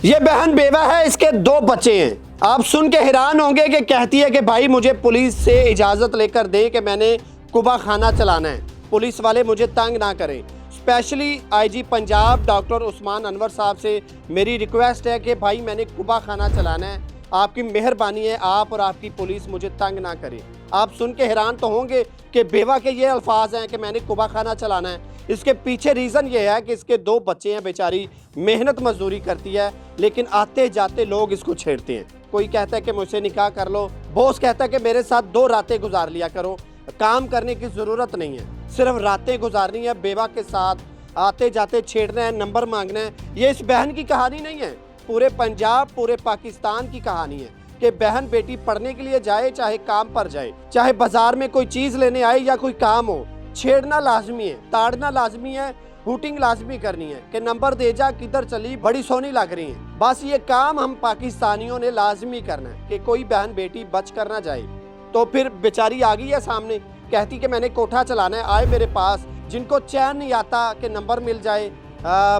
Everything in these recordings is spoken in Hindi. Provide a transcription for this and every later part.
ये बहन बेवा है, इसके 2 बच्चे हैं। आप सुन के हैरान होंगे कि कहती है कि भाई मुझे पुलिस से इजाज़त लेकर दे कि मैंने कुबा खाना चलाना है, पुलिस वाले मुझे तंग ना करें। Specially IG Punjab doctor Usman Anwar साहब से मेरी रिक्वेस्ट है कि भाई मैंने कुबा खाना चलाना है, आपकी मेहरबानी है आप और आपकी पुलिस मुझे तंग ना करे। आप सुन के हैरान तो होंगे कि बेवा के ये अल्फाज हैं कि मैंने कुबा खाना चलाना है। इसके पीछे रीज़न ये है कि इसके 2 बच्चे हैं, बेचारी मेहनत मजदूरी करती है, लेकिन आते जाते लोग इसको छेड़ते हैं। कोई कहता है कि मुझसे निकाह कर लो, बॉस कहता है कि मेरे साथ 2 रातें गुजार लिया करो, काम करने की ज़रूरत नहीं है, सिर्फ रातें गुजारनी है। बेवा के साथ आते जाते छेड़ना है, नंबर मांगना है। ये इस बहन की कहानी नहीं है, पूरे पंजाब पूरे पाकिस्तान की कहानी है कि बहन बेटी पढ़ने के लिए जाए, चाहे काम पर जाए, चाहे बाजार में कोई चीज़ लेने आए या कोई काम हो, छेड़ना लाजमी है, ताड़ना लाजमी है, हुटिंग लाजमी करनी है कि नंबर दे जा, किधर चली, बड़ी सोनी लग रही है। बस ये काम हम पाकिस्तानियों ने लाजमी करना है कि कोई बहन बेटी बच कर ना जाए। तो फिर बेचारी आ गई है सामने, कहती कि मैंने कोठा चलाना है, आए मेरे पास, जिनको चैन नहीं आता कि नंबर मिल जाए,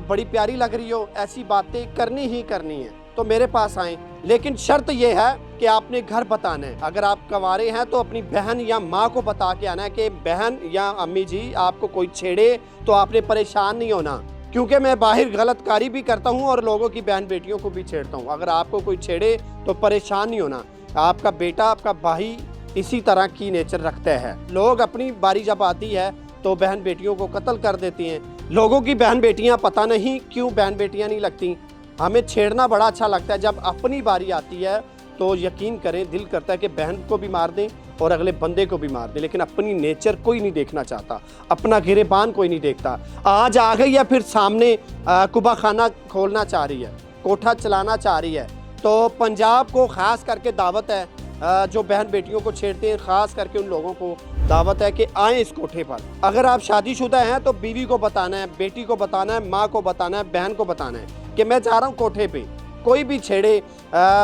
बड़ी प्यारी लग रही हो, ऐसी बातें करनी ही करनी है तो मेरे पास आए। लेकिन शर्त यह है कि आपने घर बताना है। अगर आप कंवारे हैं तो अपनी बहन या माँ को बता के आना है कि बहन या अम्मी जी आपको कोई छेड़े तो आपने परेशान नहीं होना, क्योंकि मैं बाहर गलतकारी भी करता हूँ और लोगों की बहन बेटियों को भी छेड़ता हूँ। अगर आपको कोई छेड़े तो परेशान नहीं होना, आपका बेटा आपका भाई इसी तरह की नेचर रखता है। लोग अपनी बारी जब आती है तो बहन बेटियों को कत्ल कर देती हैं। लोगों की बहन बेटियां पता नहीं क्यों बहन बेटियां नहीं लगती। हमें छेड़ना बड़ा अच्छा लगता है, जब अपनी बारी आती है तो यकीन करें दिल करता है कि बहन को भी मार दें और अगले बंदे को भी मार दें, लेकिन अपनी नेचर कोई नहीं देखना चाहता, अपना गिरेबान कोई नहीं देखता। आज आ गई है फिर सामने कुबा खाना खोलना चाह रही है, कोठा चलाना चाह रही है। तो पंजाब को ख़ास करके दावत है, जो बहन बेटियों को छेड़ते हैं ख़ास करके उन लोगों को दावत है कि आएँ इस कोठे पर। अगर आप शादीशुदा हैं तो बीवी को बताना है, बेटी को बताना है, माँ को बताना है, बहन को बताना है कि मैं जा रहा हूँ कोठे पे। कोई भी छेड़े,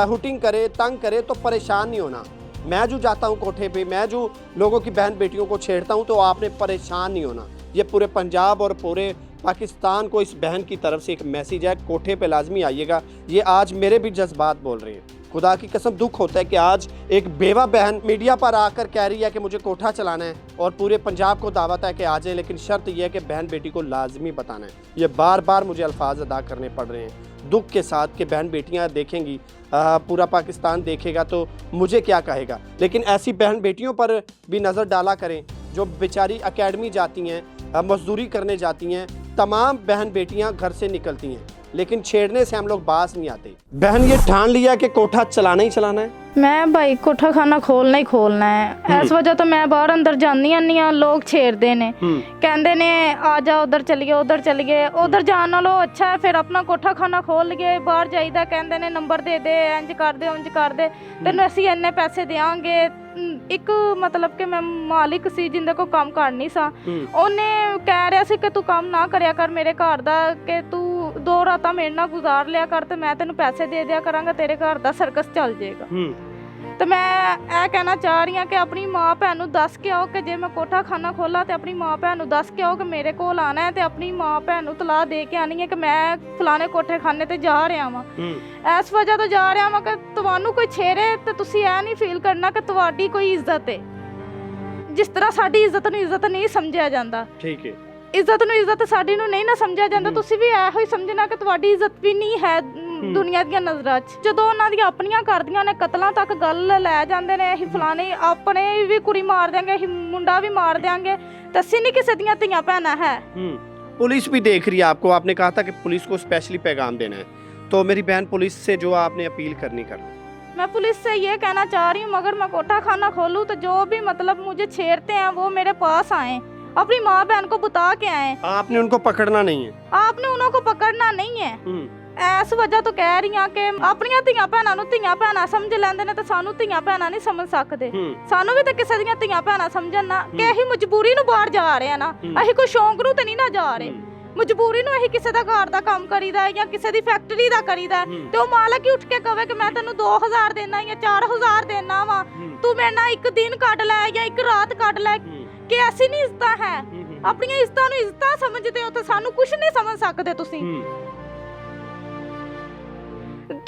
हुटिंग करे, तंग करे तो परेशान नहीं होना। मैं जो जाता हूँ कोठे पे, मैं जो लोगों की बहन बेटियों को छेड़ता हूँ तो आपने परेशान नहीं होना। ये पूरे पंजाब और पूरे पाकिस्तान को इस बहन की तरफ से एक मैसेज है, कोठे पे लाजमी आइएगा। ये आज मेरे भी जज्बात बोल रहे हैं। खुदा की कसम दुख होता है कि आज एक बेवा बहन मीडिया पर आकर कह रही है कि मुझे कोठा चलाना है और पूरे पंजाब को दावत है कि आ जाए, लेकिन शर्त यह है कि बहन बेटी को लाजमी बताना है। ये बार बार मुझे अल्फाज अदा करने पड़ रहे हैं दुख के साथ कि बहन बेटियां देखेंगी, पूरा पाकिस्तान देखेगा तो मुझे क्या कहेगा। लेकिन ऐसी बहन बेटियों पर भी नज़र डाला करें जो बेचारी एकेडमी जाती हैं, मजदूरी करने जाती हैं। तमाम बहन बेटियां घर से निकलती हैं, लेकिन छेड़ने से हम लोग बास नहीं आते। बहन ये ठान लिया कि कोठा चलाना ही चलाना है, मैं भाई कोठा खाना खोलना ही खोलना है। इस वजह तो मैं बाहर अंदर जानी आनी हाँ, लोग छेड़ते ने, कहते ने आ जा उधर चलिए, उधर चलिए। उधर जान नालों अच्छा है फिर अपना कोठा खाना खोल के बाहर जाइदा, कहते ने नंबर दे दे, इंज कर दे, उंज कर दे, तेन असी इन्ने पैसे देंगे। एक मतलब कि मैं मालिक सी जिंदे को काम करनी सा, उन्हें कह रहा सी कि तू काम ना करया कर मेरे घर दा, कि तू 2 रातां मेरे नाल गुजार लिया कर ते मैं तेन पैसे दे दिया करांगा, तेरे घर दा सर्कस चल जाएगा। तो मैं ਇਹ कहना चाह रही हाँ कि अपनी माँ भैन नूं दस के आओ कि जे मैं कोठा खाना खोला तो अपनी माँ भैन नूं दस के आओ कि मेरे कोल आना है, तो अपनी माँ भैन नूं तलाह दे के आनी है कि मैं फलाने कोठे खाने ते जा रहा वां। इस वजह तो जा रहा वां कि तुहानूं कोई छेड़े तो तुसीं ऐ नहीं फील करना कि तुहाडी कोई इज्जत है। जिस तरह साडी इज्जत नूं इज्जत नहीं समझिया जांदा, ठीक है, इज्जत नूं इज्जत साडी नूं नहीं ना समझिया जांदा, तुसीं भी ਇਹੋ ही समझना कि तुहाडी इज्जत भी नहीं है दुनिया ਦੀਆਂ ਨਜ਼ਰਾਂ 'ਚ। ਜਦੋਂ ਉਹਨਾਂ ਦੀਆਂ ਆਪਣੀਆਂ ਕਰਦੀਆਂ ਨੇ ਕਤਲਾਂ ਤੱਕ ਗੱਲ ਲੈ ਜਾਂਦੇ ਨੇ, ਅਸੀਂ ਫਲਾਣੇ ਆਪਣੇ ਵੀ ਕੁੜੀ ਮਾਰ ਦਿਆਂਗੇ, ਅਸੀਂ ਮੁੰਡਾ ਵੀ ਮਾਰ ਦਿਆਂਗੇ, ਤਾਂ ਅਸੀਂ ਨਹੀਂ ਕਿਸੇ ਦੀਆਂ ਧੀਆਂ ਭੈਣਾਂ ਹੈ। पुलिस भी देख रही है आपको, आपने कहा था कि पुलिस को स्पेशली पैगाम देना है, तो मेरी बहन पुलिस से जो आपने अपील करनी कर लो। मैं पुलिस से ये कहना चाह रही हूँ मगर मैं कोठा खाना खोलूँ तो जो भी मतलब मुझे छेड़ते हैं वो मेरे पास आए, अपनी माँ बहन को बता के आए। आपने उनको पकड़ना नहीं है, आपने उनको पकड़ना नहीं है। इस वजह तो कह रही हाँ कि अपनियां ਧੀਆਂ ਭੈਣਾਂ ਨੂੰ ਧੀਆਂ ਭੈਣਾਂ ਸਮਝ ਲੈਂਦੇ ਨੇ ਤੇ ਸਾਨੂੰ ਧੀਆਂ ਭੈਣਾਂ ਨਹੀਂ ਸਮਝ ਸਕਦੇ। ਸਾਨੂੰ ਵੀ ਤਾਂ ਕਿਸੇ ਦੀਆਂ ਧੀਆਂ ਭੈਣਾਂ ਸਮਝਣ ਨਾ ਕਿ ਅਸੀਂ ਮਜਬੂਰੀ ਨੂੰ ਬਾਹਰ ਜਾ ਰਹੇ ਆ ਨਾ, ਅਸੀਂ ਕੋਈ ਸ਼ੌਂਕ ਨੂੰ ਤੇ ਨਹੀਂ ਨਾ ਜਾ ਰਹੇ। ਮਜਬੂਰੀ ਨੂੰ ਅਸੀਂ ਕਿਸੇ ਦਾ ਘਰ ਦਾ ਕੰਮ ਕਰੀਦਾ ਜਾਂ ਕਿਸੇ ਦੀ ਫੈਕਟਰੀ ਦਾ ਕਰੀਦਾ ਤੇ ਉਹ ਮਾਲਕ ਹੀ ਉੱਠ ਕੇ ਕਹੇ ਕਿ ਮੈਂ ਤੈਨੂੰ 2000 ਦੇਣਾ ਜਾਂ 4000 ਦੇਣਾ ਵਾ, ਤੂੰ ਮੇਰੇ ਨਾਲ ਇੱਕ ਦਿਨ ਕੱਢ ਲੈ ਜਾਂ ਇੱਕ ਰਾਤ ਕੱਢ ਲੈ, ਕਿ ਐਸੀ ਨਹੀਂ ਇੱਜ਼ਤਾਂ ਹੈ। ਆਪਣੀਆਂ ਇੱਜ਼ਤਾਂ ਨੂੰ ਇੱਜ਼ਤਾਂ ਸਮਝਦੇ ਹੋ ਤੇ ਸਾਨੂੰ ਕੁਝ ਨਹੀਂ ਸਮਝ ਸਕਦੇ ਤੁਸੀਂ।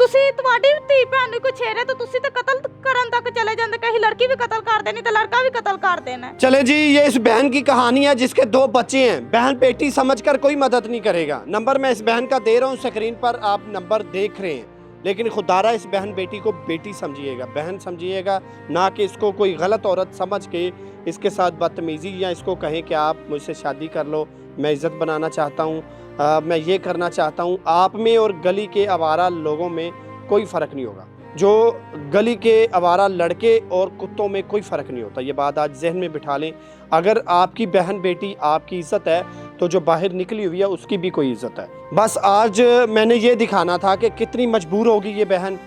ਤੁਸੀਂ ਤੁਹਾਡੀ ਧੀ ਭੈਣ ਨੂੰ ਕੋਈ ਛੇੜੇ ਤਾਂ ਤੁਸੀਂ ਤਾਂ ਕਤਲ ਕਰਨ ਤੱਕ ਚਲੇ ਜਾਂਦੇ, ਕहीं लड़की भी कत्ल कर देनी तो लड़का भी कत्ल कर देना। चले जी, ये इस बहन की कहानी है जिसके 2 बच्चे हैं। बहन बेटी समझकर कोई मदद नहीं करेगा। नंबर मैं इस बहन का दे रहा हूँ, स्क्रीन पर आप नंबर देख रहे हैं, लेकिन खुदारा इस बहन बेटी को बेटी समझिएगा, बहन समझिएगा, ना कि इसको कोई गलत औरत समझ के इसके साथ बदतमीज़ी या इसको कहें कि आप मुझसे शादी कर लो, मैं इज़्ज़त बनाना चाहता हूँ, मैं ये करना चाहता हूँ। आप में और गली के आवारा लोगों में कोई फ़र्क नहीं होगा। जो गली के आवारा लड़के और कुत्तों में कोई फ़र्क नहीं होता। ये बात आज जहन में बिठा लें। अगर आपकी बहन बेटी आपकी इज़्ज़त है तो जो बाहर निकली हुई है उसकी भी कोई इज़्ज़त है। बस आज मैंने ये दिखाना था कि कितनी मजबूर होगी ये बहन,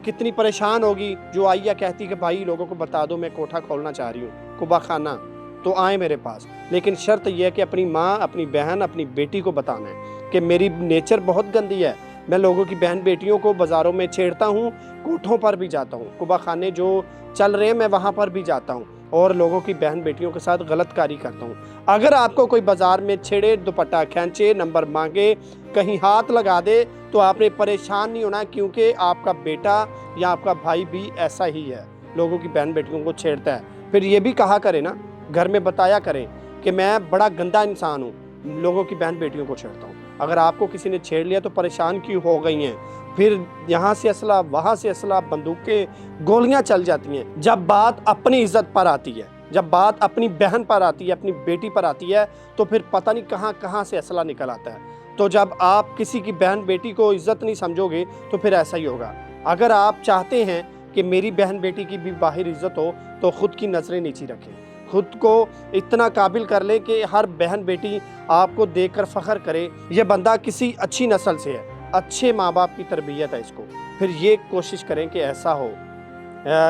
कितनी परेशान होगी जो आई या कहती कि भाई लोगों को बता दो मैं कोठा खोलना चाह रही हूँ, कुबा खाना, तो आए मेरे पास। लेकिन शर्त यह है कि अपनी माँ, अपनी बहन, अपनी बेटी को बताना है कि मेरी नेचर बहुत गंदी है, मैं लोगों की बहन बेटियों को बाज़ारों में छेड़ता हूँ, कोठों पर भी जाता हूँ, कुबा खाने जो चल रहे हैं मैं वहाँ पर भी जाता हूँ और लोगों की बहन बेटियों के साथ गलत कार्य करता हूँ। अगर आपको कोई बाज़ार में छेड़े, दुपट्टा खींचे, नंबर मांगे, कहीं हाथ लगा दे तो आपने परेशान नहीं होना, क्योंकि आपका बेटा या आपका भाई भी ऐसा ही है, लोगों की बहन बेटियों को छेड़ता है। फिर ये भी कहा करें ना, घर में बताया करें कि मैं बड़ा गंदा इंसान हूँ, लोगों की बहन बेटियों को छेड़ता हूँ। अगर आपको किसी ने छेड़ लिया तो परेशान क्यों हो गई हैं, फिर यहाँ से असला, वहाँ से असला, बंदूकें, गोलियाँ चल जाती हैं। जब बात अपनी इज़्ज़त पर आती है, जब बात अपनी बहन पर आती है, अपनी बेटी पर आती है, तो फिर पता नहीं कहाँ कहाँ से असला निकल आता है। तो जब आप किसी की बहन बेटी को इज़्ज़त नहीं समझोगे तो फिर ऐसा ही होगा। अगर आप चाहते हैं कि मेरी बहन बेटी की भी बाहर इज़्ज़त हो तो ख़ुद की नज़रें नीची रखें, खुद को इतना काबिल कर ले कि हर बहन बेटी आपको देखकर फ़ख्र करे, ये बंदा किसी अच्छी नस्ल से है, अच्छे माँ बाप की तरबियत है इसको। फिर ये कोशिश करें कि ऐसा हो,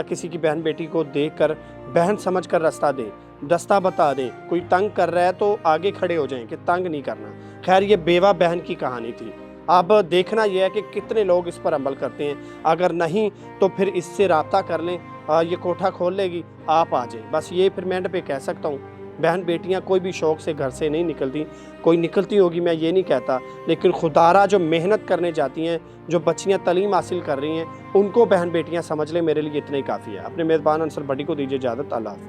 किसी की बहन बेटी को देखकर बहन समझकर रास्ता बता दें। कोई तंग कर रहा है तो आगे खड़े हो जाएं कि तंग नहीं करना। खैर ये बेवा बहन की कहानी थी। अब देखना यह है कि कितने लोग इस पर अमल करते हैं। अगर नहीं तो फिर इससे रब्ता कर लें, ये कोठा खोल लेगी, आप आ जाएं। बस ये फिर मैं एंड पे कह सकता हूँ, बहन बेटियाँ कोई भी शौक़ से घर से नहीं निकलती, कोई निकलती होगी मैं ये नहीं कहता, लेकिन खुदारा जो मेहनत करने जाती हैं, जो बच्चियाँ तालीम हासिल कर रही हैं, उनको बहन बेटियाँ समझ लें, मेरे लिए इतना ही काफ़ी है। अपने मेज़बान अंसर बड़ी को दीजिए इजाज़त। अल्लाह हाफ़िज़।